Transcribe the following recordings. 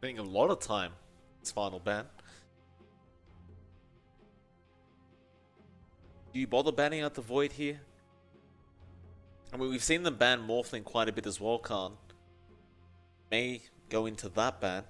Spending a lot of time. Its final ban. Do you bother banning out the Void here? I mean, we've seen them ban Morphling quite a bit as well, Khan. May go into that ban.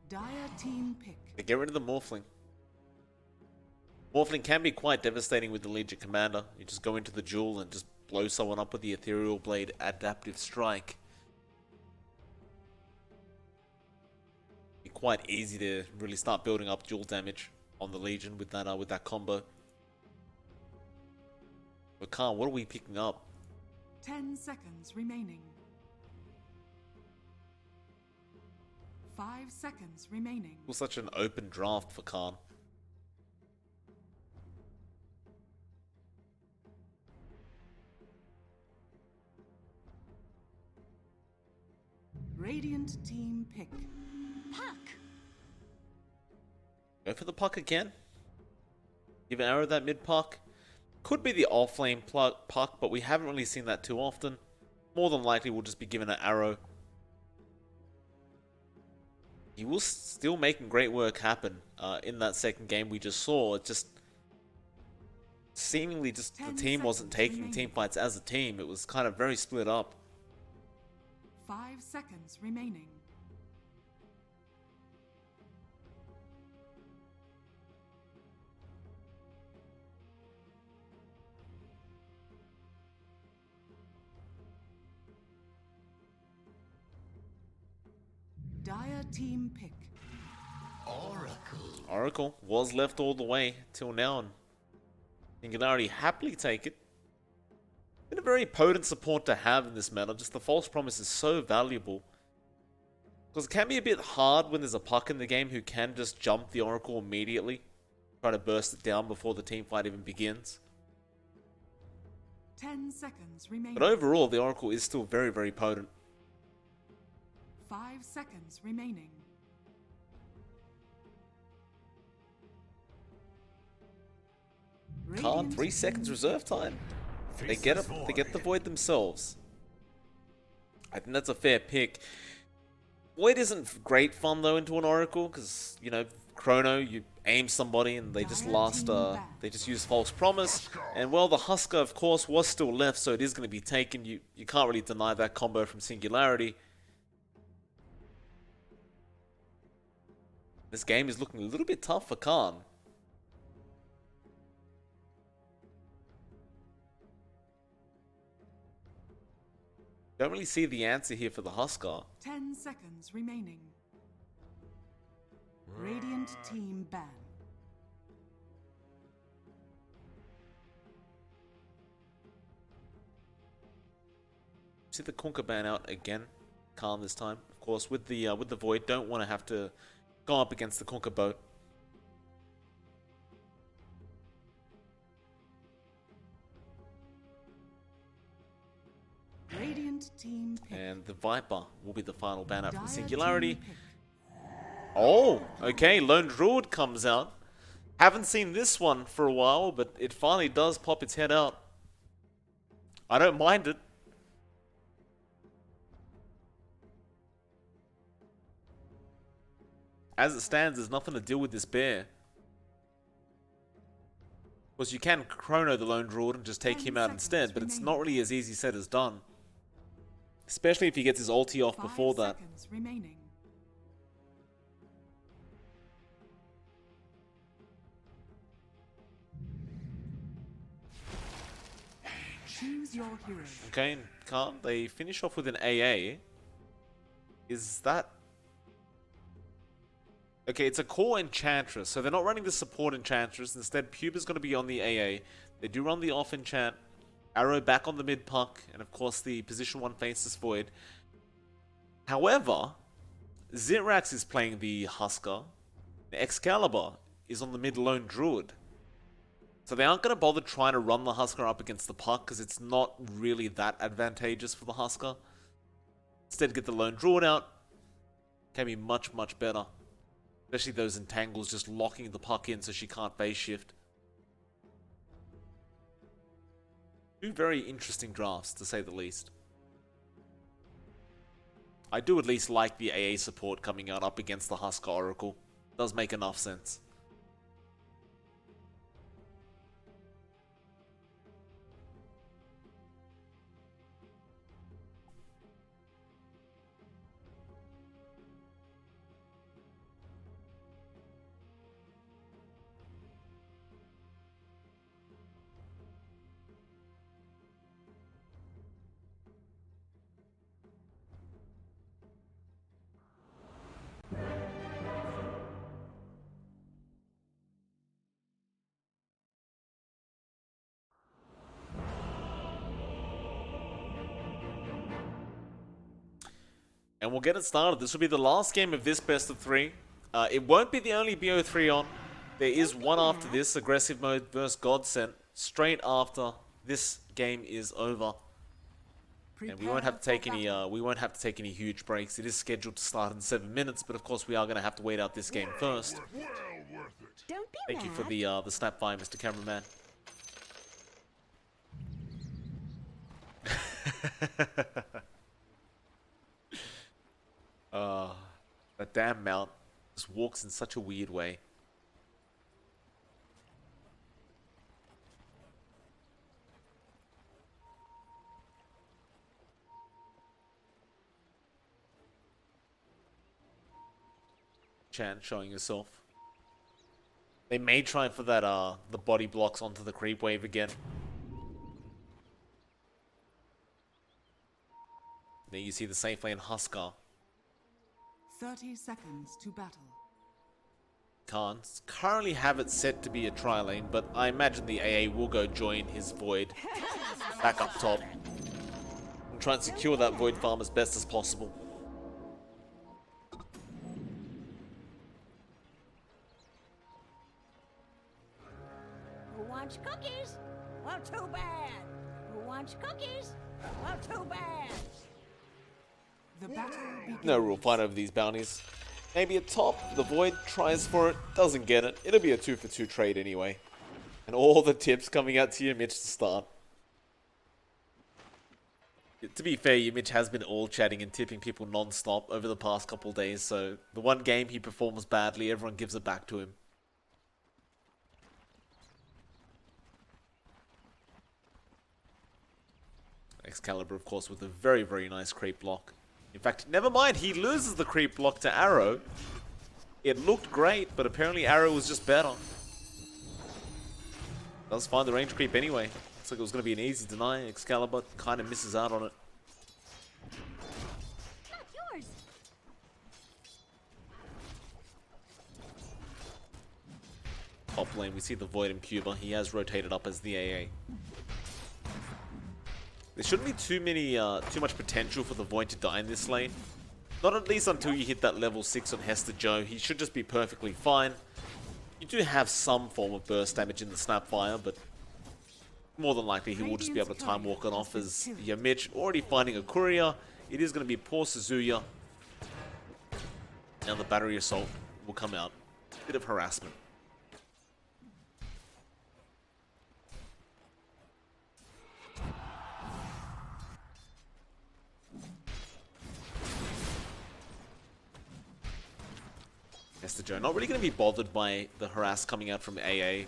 Dire team pick. Get rid of the Morphling. Morphling can be quite devastating with the Legion Commander. You just go into the duel and just blow someone up with the Ethereal Blade Adaptive Strike. Be quite easy to really start building up duel damage on the Legion with that combo. But Khan, what are we picking up? 10 seconds remaining. 5 seconds remaining. It was such an open draft for Khan. Radiant team pick. Puck. Go for the puck again. Give an arrow that mid puck. Could be the off-lane puck, but we haven't really seen that too often. More than likely, we'll just be given an arrow. He was still making great work happen in that second game we just saw. It just seemingly just the team wasn't taking team fights as a team. It was kind of very split up. 5 seconds remaining. Dire team pick. Oracle was left all the way till now, and Singularity happily take it. Been a very potent support to have in this meta. Just the false promise is so valuable. Because it can be a bit hard when there's a puck in the game who can just jump the Oracle immediately. Try to burst it down before the team fight even begins. 10 seconds remaining. But overall, the Oracle is still very, very potent. 5 seconds remaining. Khan, 3 seconds reserve time. They get the Void themselves. I think that's a fair pick. Void isn't great fun though into an Oracle, because you know, Chrono, you aim somebody and they just they just use false promise. And well, the Husker of course was still left, so it is going to be taken. You can't really deny that combo from Singularity. This game is looking a little bit tough for Khan. Don't really see the answer here for the Husker. 10 seconds remaining. Radiant team ban. See the Kunkka ban out again. Khan this time, of course, with the Void. Don't want to have to go up against the Kunkka boat. Radiant team pick. And the Viper will be the final ban out from Singularity. Oh, okay, Lone Druid comes out. Haven't seen this one for a while, but it finally does pop its head out. I don't mind it. As it stands, there's nothing to deal with this bear. Of course, you can chrono the Lone Druid and just take him out instead, but it's not really as easy said as done. Especially if he gets his ulti off before that. 5 seconds remaining. Choose your hero. Okay, can't they finish off with an AA? Is that... Okay, it's a core Enchantress, so they're not running the support Enchantress. Instead, Puba's going to be on the AA. They do run the off enchant. Arrow back on the mid puck, and of course the position 1 Faceless Void. However, Zirax is playing the Husker. The Excalibur is on the mid Lone Druid. So they aren't going to bother trying to run the Husker up against the puck because it's not really that advantageous for the Husker. Instead, get the lone drawn out. Can be much, much better. Especially those entangles just locking the puck in so she can't base shift. Two very interesting drafts, to say the least. I do at least like the AA support coming out up against the Husker Oracle. Does make enough sense. And we'll get it started. This will be the last game of this best of three. It won't be the only BO3 on. There is one after this, aggressive mode versus Godsent, straight after this game is over. And we won't have to take any huge breaks. It is scheduled to start in 7 minutes, but of course we are going to have to wait out this game first. Don't be Thank you for the snap by, Mr. Cameraman. That damn mount just walks in such a weird way. Chan showing herself. They may try for that the body blocks onto the creep wave again. Then you see the safe lane Husker. 30 seconds to battle. Can't currently have it set to be a tri lane, but I imagine the AA will go join his void back up top and try and secure that void farm as best as possible. Who wants cookies? Well, too bad. Who wants cookies? Well, too bad. The battle begins. No real fight over these bounties. Maybe at top, the Void tries for it, doesn't get it. It'll be a 2-for-2 trade anyway. And all the tips coming out to you, Mitch, to start. To be fair, Mitch has been all chatting and tipping people non-stop over the past couple of days, so the one game he performs badly, everyone gives it back to him. Excalibur, of course, with a very, very nice creep block. In fact, never mind, he loses the creep block to Arrow. It looked great, but apparently Arrow was just better. Does find the range creep anyway. Looks like it was going to be an easy deny. Excalibur kind of misses out on it. Not yours. Top lane, we see the Void in Cuba. He has rotated up as the AA. There shouldn't be too much potential for the Void to die in this lane. Not at least until you hit that level 6 on Hester Joe. He should just be perfectly fine. You do have some form of burst damage in the Snapfire, but more than likely he will just be able to time walk it off as Mitch already finding a courier. It is going to be poor Suzuya. Now the battery assault will come out. Bit of harassment. Hester Joe, not really going to be bothered by the harass coming out from AA.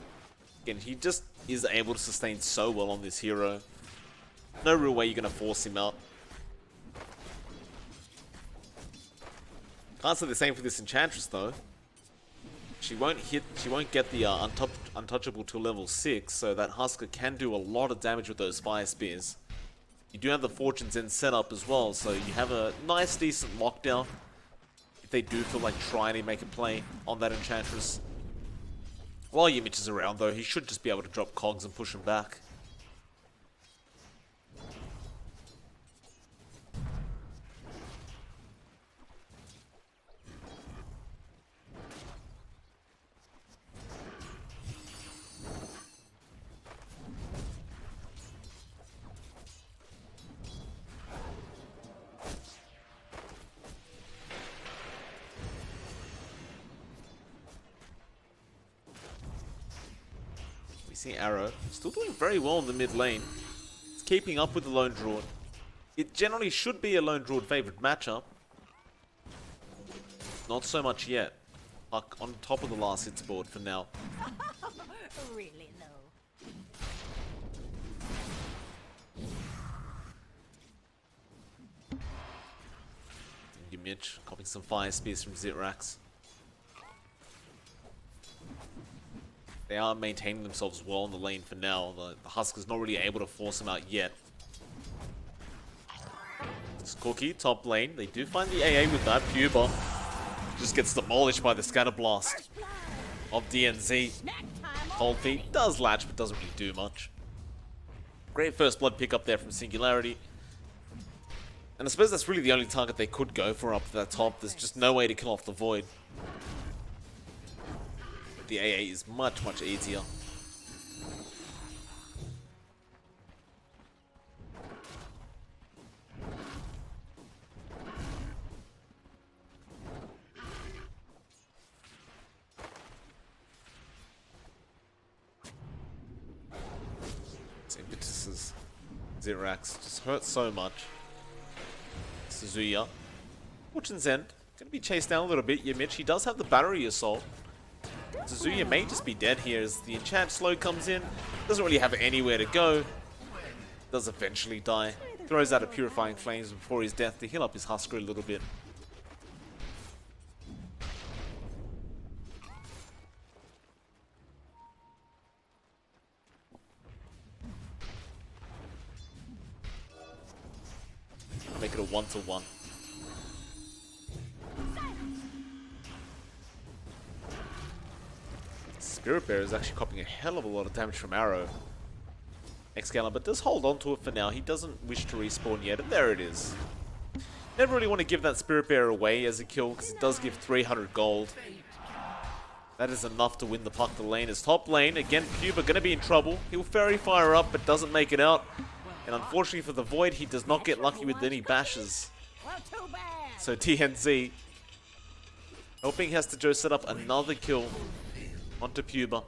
Again, he just is able to sustain so well on this hero. No real way you're going to force him out. Can't say the same for this Enchantress though. She won't get the untouchable till level 6, so that Husker can do a lot of damage with those Fire Spears. You do have the Fortune's End set up as well, so you have a nice, decent lockdown. If they do feel like trying to make a play on that Enchantress. While Mitch is around though, he should just be able to drop cogs and push him back. We see Arrow still doing very well in the mid lane. It's keeping up with the Lone Druid. It generally should be a Lone Druid favorite matchup. Not so much yet. Puck on top of the last hits board for now. Really, though. Mitch copying some fire spears from Zitrax. They are maintaining themselves well in the lane for now. The Husker's not really able to force them out yet. It's Cookie, top lane. They do find the AA with that. Puba just gets demolished by the Scatter Blast of DNZ. Cold Feet does latch, but doesn't really do much. Great first blood pick up there from Singularity. And I suppose that's really the only target they could go for up to that top. There's just no way to kill off the Void. But the AA is much, much easier. Its impetuses. Zirax just hurts so much. Suzuya. Fortune's End. Gonna be chased down a little bit. Yamich, he does have the battery assault. Suzuya may just be dead here as the enchant slow comes in. Doesn't really have anywhere to go. Does eventually die. Throws out a Purifying Flames before his death to heal up his Husker a little bit. Make it a 1-to-1. Spirit Bear is actually copying a hell of a lot of damage from Arrow. Excalibur does hold on to it for now. He doesn't wish to respawn yet, and there it is. Never really want to give that Spirit Bear away as a kill, because it does give 300 gold. That is enough to win the puck to lane. As top lane, again, Puba going to be in trouble. He'll Fairy Fire up, but doesn't make it out. And unfortunately for the Void, he does not get lucky with any bashes. So TNZ, helping Hester Joe set up another kill onto Puba.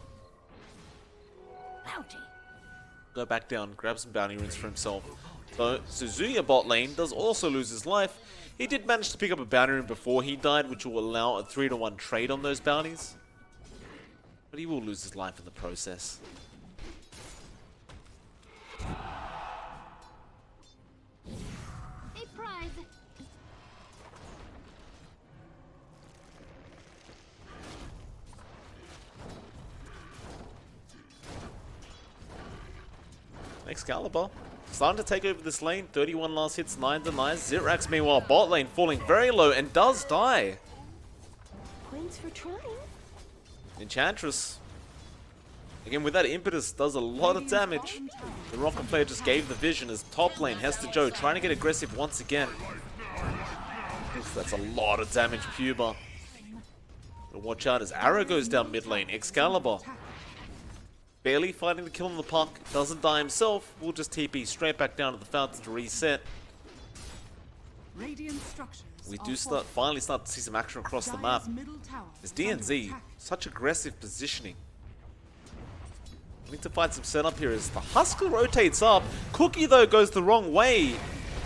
Go back down, grab some bounty runes for himself. So Suzuya bot lane does also lose his life. He did manage to pick up a bounty rune before he died, which will allow a 3-to-1 trade on those bounties. But he will lose his life in the process. Excalibur starting to take over this lane. 31 last hits, 9 denies. Zirax meanwhile bot lane falling very low and does die. Thanks for trying. Enchantress again with that impetus does a lot of damage. The Rocket player just gave the vision as top lane Hester Joe trying to get aggressive once again. Oof, that's a lot of damage, Puba. But watch out as Arrow goes down mid lane. Excalibur barely fighting the kill on the puck, doesn't die himself, will just TP straight back down to the fountain to reset. We do finally start to see some action across the map. As DNZ, such aggressive positioning. We need to find some setup here as the Husker rotates up. Cookie though goes the wrong way.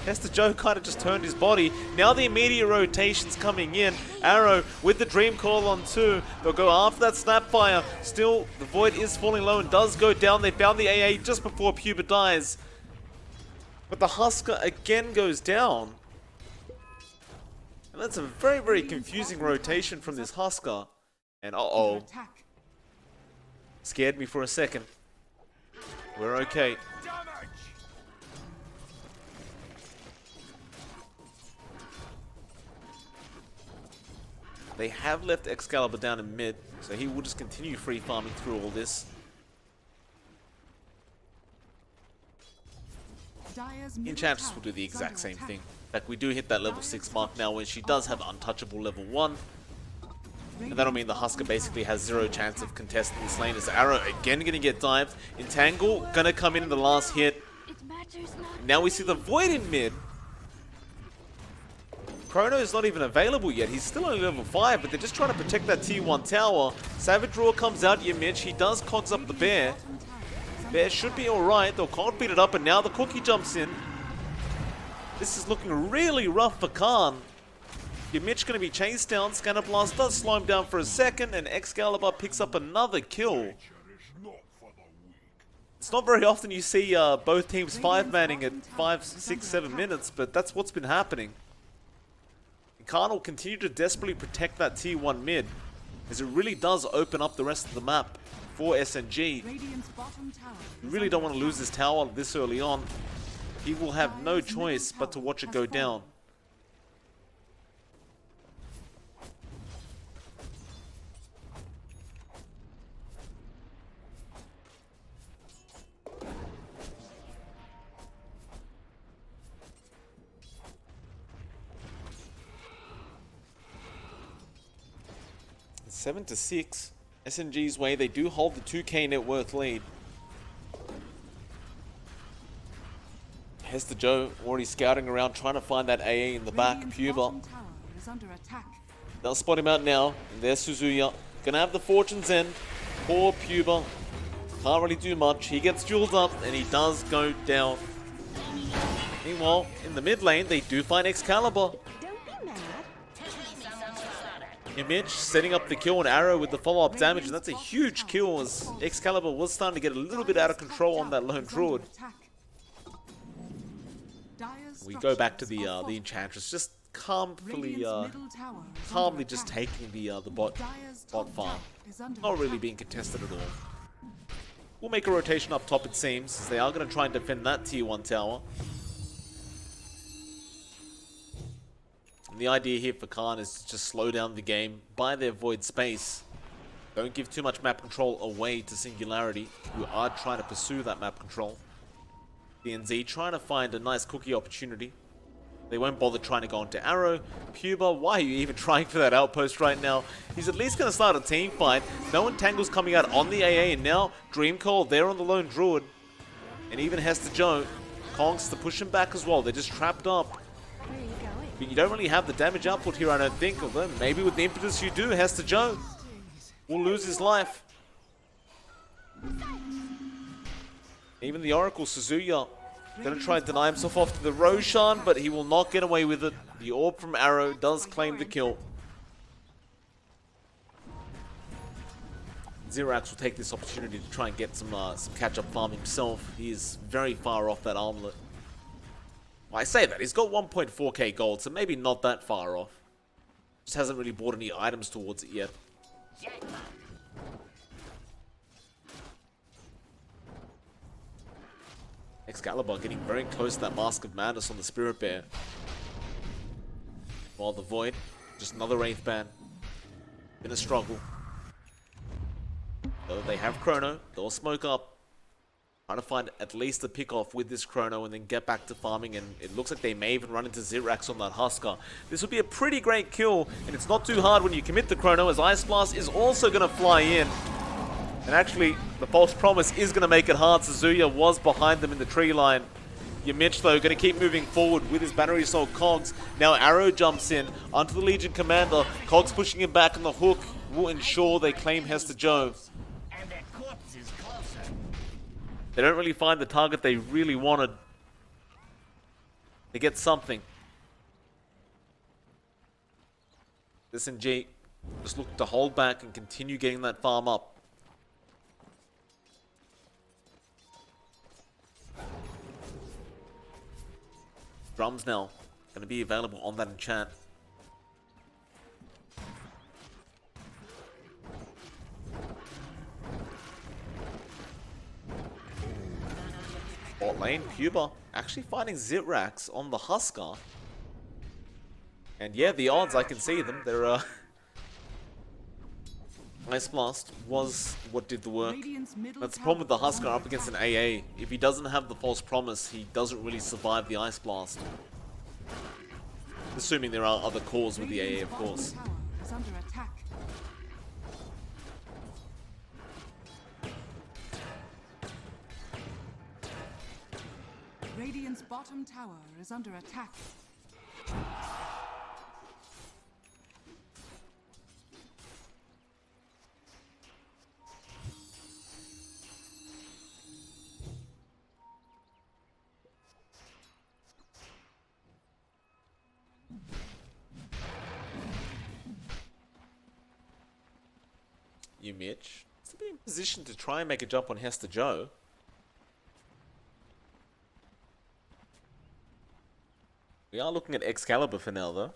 Hester Joe kind of just turned his body. Now the immediate rotation's coming in. Arrow with the Dream Call on 2. They'll go after that Snapfire. Still, the Void is falling low and does go down. They found the AA just before Puba dies. But the Husker again goes down. And that's a very, very confusing rotation from this Husker. And uh-oh. Scared me for a second. We're okay. They have left Excalibur down in mid, so he will just continue free farming through all this. Enchantress will do the exact same thing. In fact, we do hit that level 6 mark now when she does have untouchable level 1. And that'll mean the Husker basically has 0 chance of contesting this lane as Arrow again gonna get dived. Entangle gonna come in the last hit. Now we see the Void in mid. Chrono is not even available yet. He's still only level 5, but they're just trying to protect that T1 tower. Savage Roar comes out, Yamich. He does cogs up the bear. Bear should be alright. They'll can't beat it up, and now the cookie jumps in. This is looking really rough for Khan. Your Mitch going to be chased down. Scanner Blast does slow him down for a second, and Excalibur picks up another kill. It's not very often you see both teams 5-manning at 5, 6, 7 minutes, but that's what's been happening. And Khan will continue to desperately protect that tier 1 mid, as it really does open up the rest of the map for SNG. You really don't want to lose this tower this early on. He will have no choice but to watch it go down. It's 7-6. SNG's way, they do hold the 2k net worth lead. Hester Joe already scouting around, trying to find that AA in the back. Puba. They'll spot him out now. And there's Suzuya. Gonna have the Fortune's End. Poor Puba. Can't really do much. He gets jeweled up and he does go down. Meanwhile, in the mid lane, they do find Excalibur. Don't be mad. Image setting up the kill and Arrow with the follow-up damage, and that's a huge kill as Excalibur was starting to get a little bit out of control on that lone Druid. We go back to the Enchantress, just calmly just taking the bot farm. Not really being contested at all. We'll make a rotation up top, it seems, as they are going to try and defend that tier 1 tower. And the idea here for Khan is to just slow down the game, buy their void space. Don't give too much map control away to Singularity, who are trying to pursue that map control. DNZ trying to find a nice cookie opportunity. They won't bother trying to go into Arrow. Puba, why are you even trying for that outpost right now? He's at least going to start a team fight. No entangles coming out on the AA, and now Dreamcold there on the lone Druid. And even Hester Joe, Kongs to push him back as well. They're just trapped up. Where are you going? But you don't really have the damage output here, I don't think. Although maybe with the impetus you do, Hester Joe will lose his life. Even the Oracle, Suzuya, gonna try and deny himself off to the Roshan, but he will not get away with it. The orb from Arrow does claim the kill. Zirax will take this opportunity to try and get some catch-up farm himself. He is very far off that armlet. Well, I say that, he's got 1.4k gold, so maybe not that far off. Just hasn't really bought any items towards it yet. Excalibur getting very close to that Mask of Madness on the Spirit Bear. While the Void, just another Wraith Ban. Been a struggle. Though they have Chrono, they'll smoke up. Trying to find at least a pick off with this Chrono and then get back to farming, and it looks like they may even run into Zirax on that Husker. This would be a pretty great kill, and it's not too hard when you commit the Chrono, as Ice Blast is also going to fly in. And actually, the False Promise is going to make it hard. Suzuya was behind them in the tree line. Yamich, though, going to keep moving forward with his Battery Assault Cogs. Now Arrow jumps in onto the Legion Commander. Cogs pushing him back on the hook will ensure they claim Hester Joe. And their corpse is closer. They don't really find the target they really wanted. They get something. SNG just look to hold back and continue getting that farm up. Drums now going to be available on that enchant. Bot lane, Puba actually finding Zirax on the Husker. And yeah, the odds, I can see them. They're Ice Blast was what did the work. That's the problem with the Husker up against an AA. If he doesn't have the False Promise, he doesn't really survive the Ice Blast. Assuming there are other cores with the AA, of course. Radiant's bottom tower is under attack. Mitch to be in position to try and make a jump on Hester Joe. We are looking at Excalibur for now, though.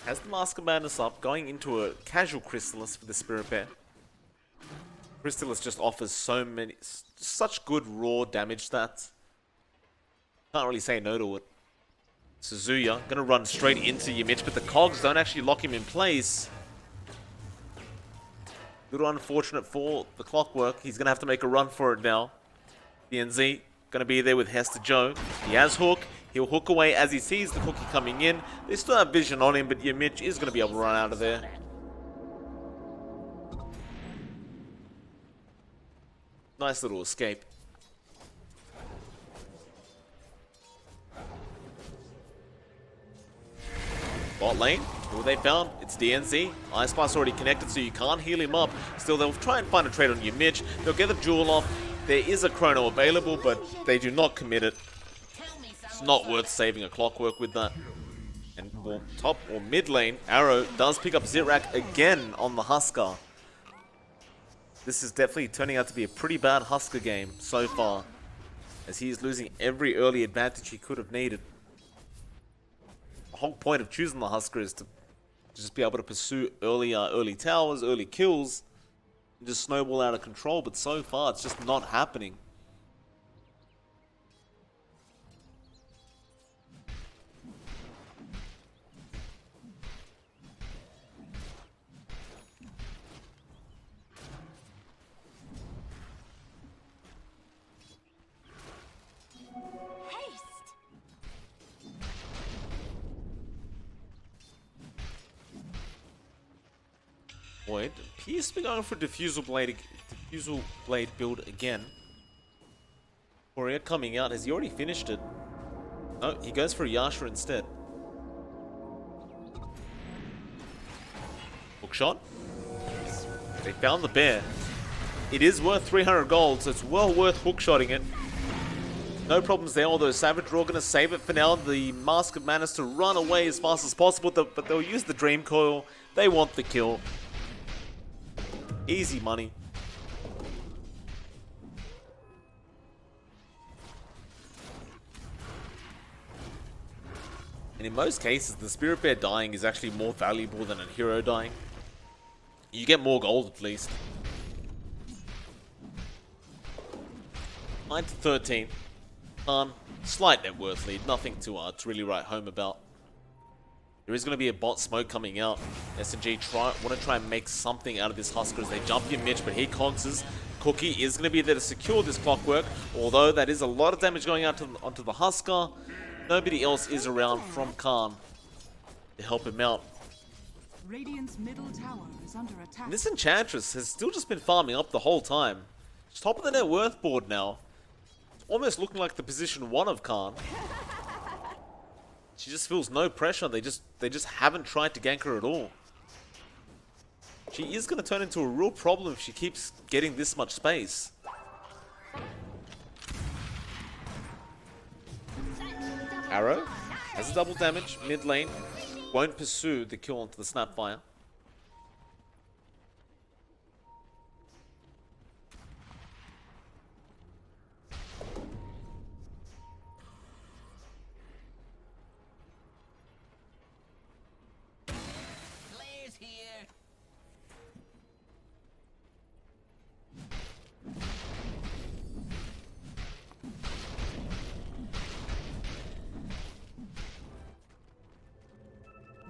Has the Mask of Madness up, going into a casual Crystallis for the Spirit Bear. Crystallis just offers such good raw damage stats. Can't really say no to it. Suzuya gonna run straight into Yimich, but the cogs don't actually lock him in place. Little unfortunate for the Clockwork. He's gonna have to make a run for it now. DNZ gonna be there with Hester Joe. He has hook. He'll hook away as he sees the cookie coming in. They still have vision on him, but Yimich is gonna be able to run out of there. Nice little escape. Bot lane, who they found? It's DNZ. Ice Blast already connected, so you can't heal him up. Still, they'll try and find a trade on Yimich. They'll get the jewel off. There is a chrono available, but they do not commit it. It's not worth saving a Clockwork with that. And for top or mid lane, Arrow does pick up Zitrak again on the Husker. This is definitely turning out to be a pretty bad Husker game so far, as he is losing every early advantage he could have needed. The whole point of choosing the Husker is to just be able to pursue early towers, early kills, and just snowball out of control, but so far it's just not happening. Void appears to be going for Diffusal Blade build again. Warrior coming out. Has he already finished it? No, he goes for a Yasha instead. Hookshot. They found the bear. It is worth 300 gold, so it's well worth hookshotting it. No problems there, although Savage Raw going to save it for now. The Mask of Madness to run away as fast as possible, but they'll use the Dream Coil. They want the kill. Easy money. And in most cases, the Spirit Bear dying is actually more valuable than a hero dying. You get more gold at least. 9 to 13. Slight net worth lead, nothing to really write home about. There is going to be a bot smoke coming out. SNG want to try and make something out of this Husker as they jump in Mitch, but he conquers. Cookie is going to be there to secure this Clockwork, although that is a lot of damage going out onto the Husker. Nobody else is around from Khan to help him out. Radiant's middle tower is under attack. And this Enchantress has still just been farming up the whole time. It's top of the net worth board now. It's almost looking like the position 1 of Khan. She just feels no pressure. They just haven't tried to gank her at all. She is going to turn into a real problem if she keeps getting this much space. Arrow has a double damage, mid lane. Won't pursue the kill onto the Snapfire. Players here.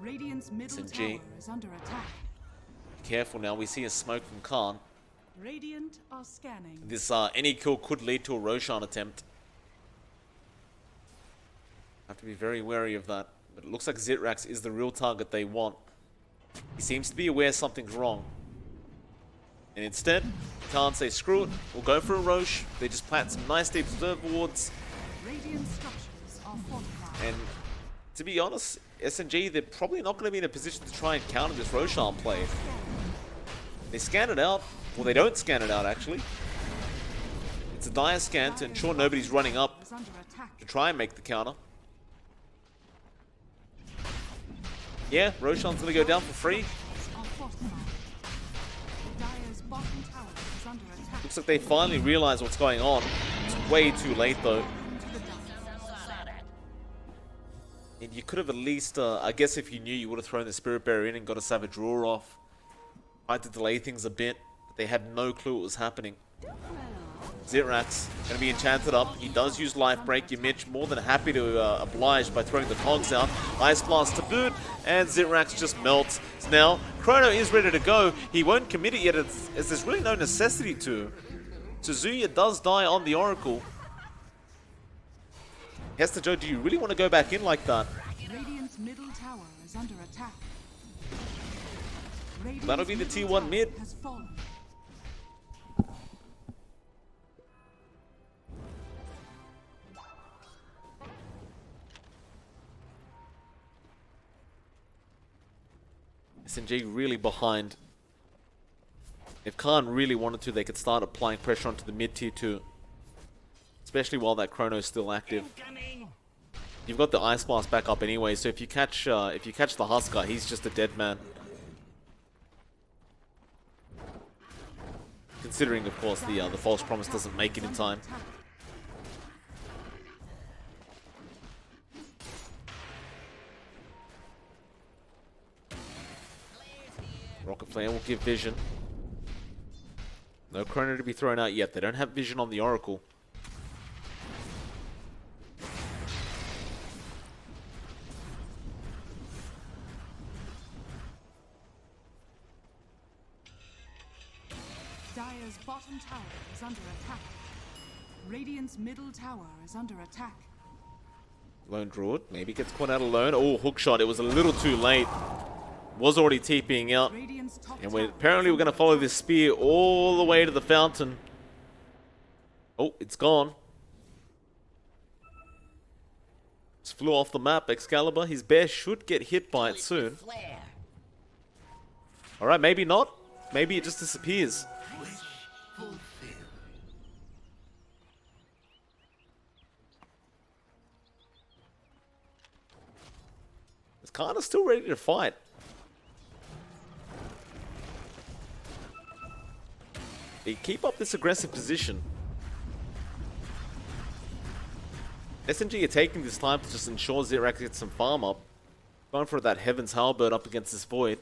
Radiant's middle SNG. tower is under attack. Careful now, we see a smoke from Khan. Radiant are scanning. This any kill could lead to a Roshan attempt. Have to be very wary of that. But it looks like Zitrax is the real target they want. He seems to be aware something's wrong. And instead, Khan say screw it, we'll go for a Roche. They just plant some nice deep observe wards. Radiant structures are fortified. And to be honest, SNG, they're probably not going to be in a position to try and counter this Roshan play. They scan it out. Well, they don't scan it out, actually. It's a dire scan to ensure nobody's running up Is under attack. to try and make the counter. Yeah, Roshan's going to go down for free. bottom tower is under attack. Looks like they finally realize what's going on. It's way too late though. And you could have at least, I guess if you knew, you would have thrown the Spirit Bearer in and got a Savage Roar off. Tried to delay things a bit, but they had no clue what was happening. Zirax going to be enchanted up. He does use Life Break. Your Mitch more than happy to oblige by throwing the cogs out. Ice Blast to boot, and Zirax just melts. So now, Chrono is ready to go. He won't commit it yet, as there's really no necessity to. Suzuya does die on the Oracle. Hester Joe, do you really want to go back in like that? Radiant's middle tower is under attack. Radiant's That'll be the middle T1 tower mid. has fallen. SNG really behind. If Khan really wanted to, they could start applying pressure onto the mid tier 2. Especially while that Chrono is still active. You've got the Ice Blast back up anyway, so if you catch the Husker, he's just a dead man. Considering, of course, the False Promise doesn't make it in time. Rocket Flare will give vision. No Chrono to be thrown out yet. They don't have vision on the Oracle. Dire's bottom tower is under attack. Radiant's middle tower is under attack. Lone Druid maybe gets caught out alone. Oh, hook shot. It was a little too late. Was already TPing out. Radiant's top And tower apparently is we're going to under follow attack. this spear all the way to the fountain. Oh, it's gone. Just flew off the map. Excalibur, his bear should get hit by it soon. Flare. Alright, maybe not. Maybe it just disappears. It's kind of still ready to fight. They keep up this aggressive position. SNG are taking this time to just ensure Zirax gets some farm up. Going for that Heaven's Halberd up against this Void.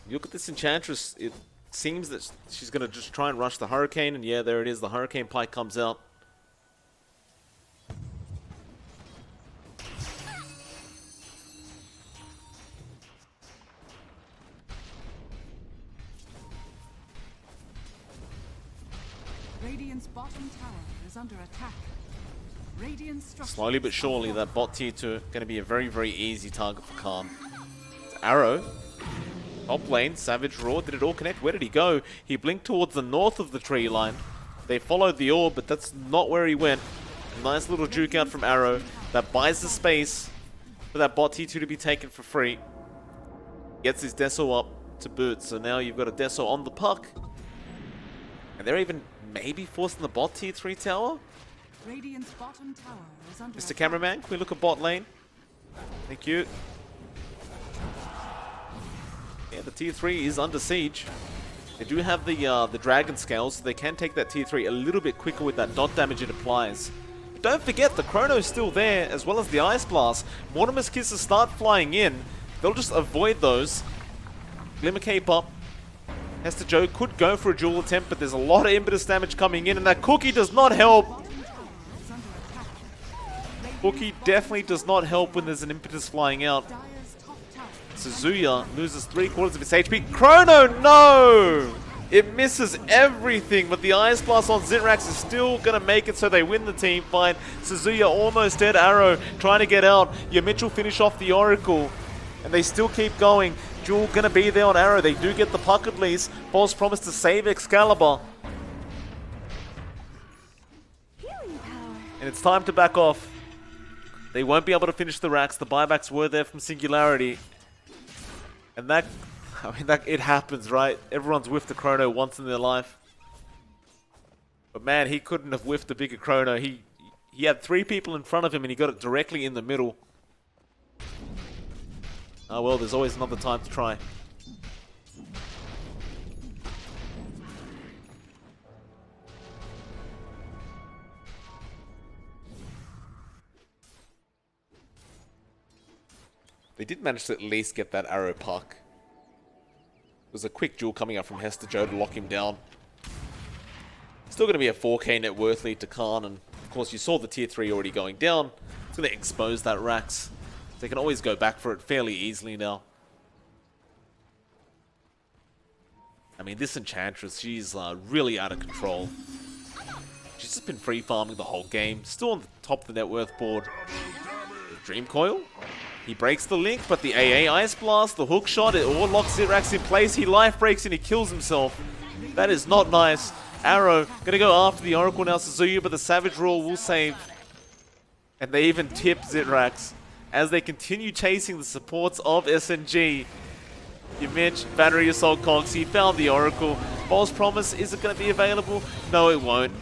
You look at this Enchantress, it seems that she's going to just try and rush the Hurricane, and yeah, there it is, the Hurricane Pike comes out. Radiant's bottom tower is under attack. Radiant structures Slowly but are surely, falling. that bot tier 2 going to be a very, very easy target for Khan. It's Arrow. Top lane, Savage Roar. Did it all connect? Where did he go? He blinked towards the north of the tree line. They followed the orb, but that's not where he went. Nice little juke out from Arrow. That buys the space for that bot tier 2 to be taken for free. Gets his Deso up to boot. So now you've got a Deso on the puck. And they're even maybe forcing the bot tier 3 tower? Radiant's bottom tower is under Mr. attack. Cameraman, can we look at bot lane? Thank you. Yeah, the tier 3 is under siege. They do have the dragon scales, so they can take that tier 3 a little bit quicker with that dot damage it applies. But don't forget, the Chrono's still there, as well as the Ice Blast. Mortimer's Kisses start flying in. They'll just avoid those. Glimmer Cape up. Hester Joe could go for a dual attempt, but there's a lot of impetus damage coming in, and that Cookie does not help. Bottom tower is under attack. Cookie definitely does not help when there's an impetus flying out. Dire's top tower. Suzuya loses 3/4 of its HP. Chrono, no! It misses everything, but the Ice Blast on Zirax is still going to make it so they win the team fight. Suzuya almost dead. Arrow trying to get out. Your Mitchell finish off the Oracle, and they still keep going. Jewel going to be there on Arrow. They do get the puck at least. False Promise to save Excalibur. Healing power. And it's time to back off. They won't be able to finish the racks. The buybacks were there from Singularity. And that, I mean, it happens, right? Everyone's whiffed a Chrono once in their life. But man, he couldn't have whiffed a bigger Chrono. He had 3 people in front of him and he got it directly in the middle. Oh well, there's always another time to try. They did manage to at least get that arrow puck. It was a quick duel coming up from Hester Joe to lock him down. Still going to be a 4k net worth lead to Khan, and of course you saw the tier 3 already going down. It's going to expose that Rax. They can always go back for it fairly easily now. I mean, this Enchantress, she's really out of control. She's just been free farming the whole game. Still on the top of the net worth board. Dream Coil. He breaks the link, but the AA Ice Blast, the hook shot, it all locks Zirax in place. He life breaks and he kills himself. That is not nice. Arrow gonna go after the Oracle now, Suzuyu, but the Savage Roar will save. And they even tip Zirax as they continue chasing the supports of SNG. Mitch, Battery Assault Cogs, he found the Oracle. False Promise, is it going to be available? No, it won't.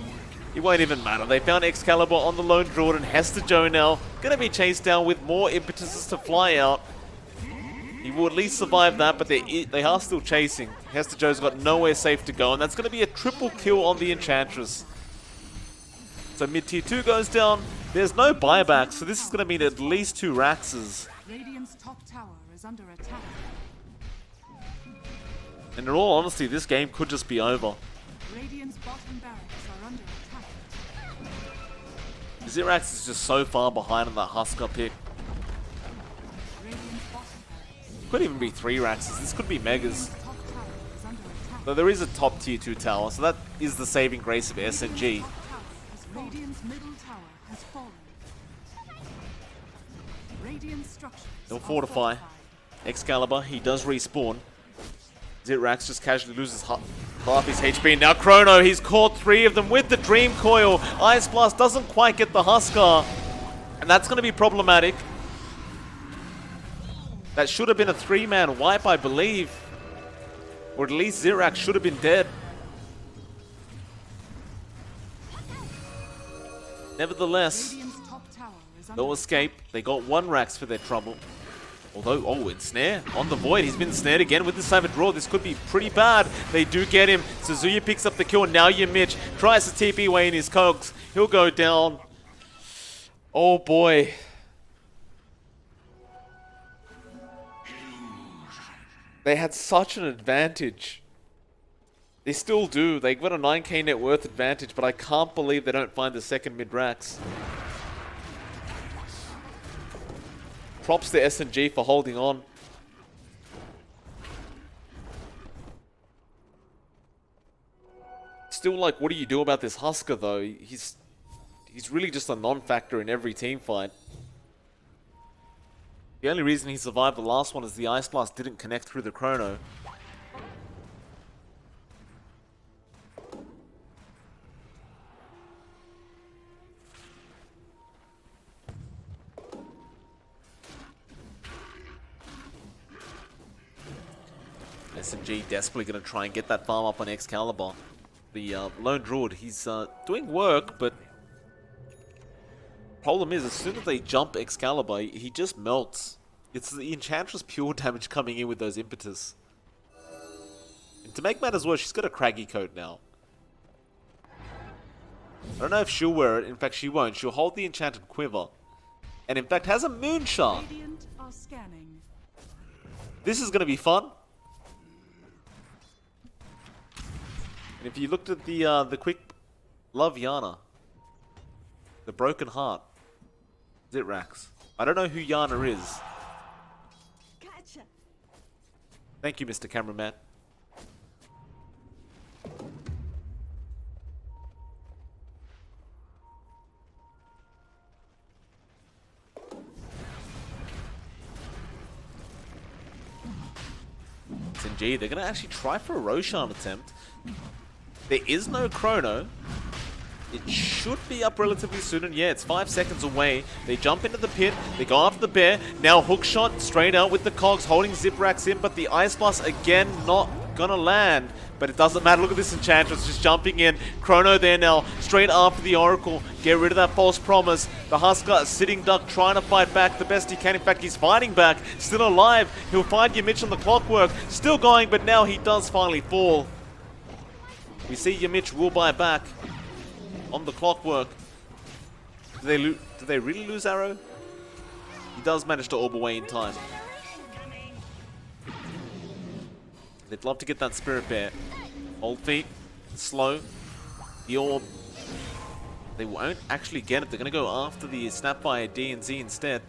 It won't even matter. They found Excalibur on the Lone Druid, and Hester Joe now going to be chased down with more impetuses to fly out. He will at least survive that, but they are still chasing. Hester Joe's got nowhere safe to go, and that's going to be a triple kill on the Enchantress. So mid-tier 2 goes down. There's no buyback, so this is going to mean at least 2 Raxes. Radiant's top tower is under attack. And in all honesty, this game could just be over. Radiant's bottom barracks are under attack. Zirax is just so far behind on that Husker pick. Radiant's bottom barracks. Could even be 3 Raxes. This could be Megas. Top tower is under attack. Though there is a top tier 2 tower, so that is the saving grace of SNG. Radiant's middle tower has fallen. Radiant structures They'll are fortify. fortified. Excalibur, he does respawn. Zirax just casually loses half his HP. Now Chrono, he's caught 3 of them with the Dream Coil. Ice Blast doesn't quite get the Huskar. And that's going to be problematic. That should have been a 3-man wipe, I believe. Or at least Zirax should have been dead. Nevertheless, Radiant's top tower is under no escape. They got 1 Rax for their trouble. Although, oh, ensnare on the Void. He's been snared again with the Savage Roar. This could be pretty bad. They do get him. Suzuya picks up the kill. Now Mitch tries to TP away in his cogs. He'll go down. Oh boy. They had such an advantage. They still do. They've got a 9k net worth advantage, but I can't believe they don't find the second mid-Rax. Props to SNG for holding on. Still, like, what do you do about this Husker, though? He's really just a non-factor in every team fight. The only reason he survived the last one is the Ice Blast didn't connect through the Chrono. SNG desperately going to try and get that farm up on Excalibur. The Lone Druid, he's doing work, but problem is, as soon as they jump Excalibur, he just melts. It's the Enchantress pure damage coming in with those impetus. And to make matters worse, she's got a craggy coat now. I don't know if she'll wear it. In fact, she won't. She'll hold the Enchanted Quiver. And in fact, has a Moonshot. Radiant are scanning. This is going to be fun. And if you looked at the quick Love Yana, the Broken Heart, Zirax. I don't know who Yana is. Gotcha. Thank you, Mr. Cameraman. SNG, they're going to actually try for a Roshan attempt. There is no Chrono. It should be up relatively soon, and yeah, it's 5 seconds away. They jump into the pit, they go after the bear. Now hookshot straight out with the cogs, holding Ziprax in, but the Ice Blast again not gonna land. But it doesn't matter, look at this Enchantress just jumping in. Chrono there now, straight after the Oracle. Get rid of that false promise. The Husker, a sitting duck, trying to fight back the best he can. In fact, he's fighting back, still alive. He'll find Yamich on the clockwork, still going, but now he does finally fall. We see Yamich will buy back on the clockwork. Do they really lose Arrow? He does manage to orb away in time. They'd love to get that Spirit Bear. Old feet. Slow. The orb. They won't actually get it. They're going to go after the Snapfire D and Z instead.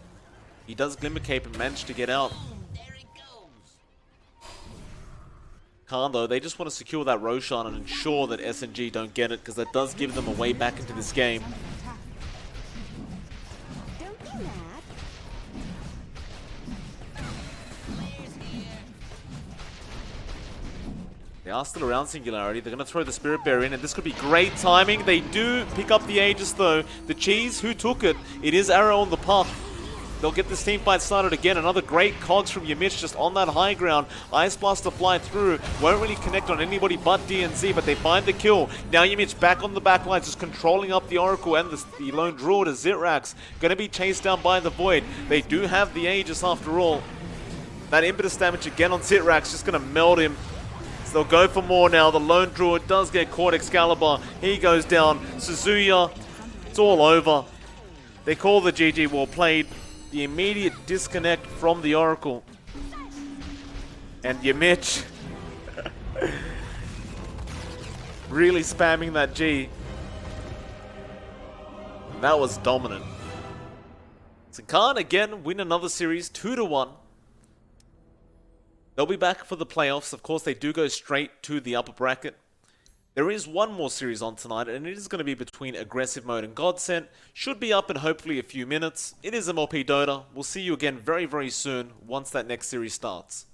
He does Glimmer Cape and manage to get out. There it goes. Khan, though, they just want to secure that Roshan and ensure that SNG don't get it, because that does give them a way back into this game. Don't be mad. They are still around Singularity. They're going to throw the Spirit Bear in, and this could be great timing. They do pick up the Aegis, though. The Cheese, who took it? It is Arrow on the puck. They'll get this team fight started again. Another great cogs from Yamich just on that high ground. Ice Blast to fly through. Won't really connect on anybody but DNZ, but they find the kill. Now Yamich back on the back lines, just controlling up the Oracle and the Lone Druid as Zitrax. Going to be chased down by the Void. They do have the Aegis after all. That impetus damage again on Zitrax, just going to melt him. So they'll go for more now. The Lone Druid does get caught. Excalibur, he goes down. Suzuya, it's all over. They call the GG well played. The immediate disconnect from the Oracle. And Yamich really spamming that G. And that was dominant. So Khan again win another series 2-1. They'll be back for the playoffs. Of course, they do go straight to the upper bracket. There is one more series on tonight, and it is going to be between Aggressive Mode and Godsent. Should be up in hopefully a few minutes. It is MLP Dota. We'll see you again very, very soon once that next series starts.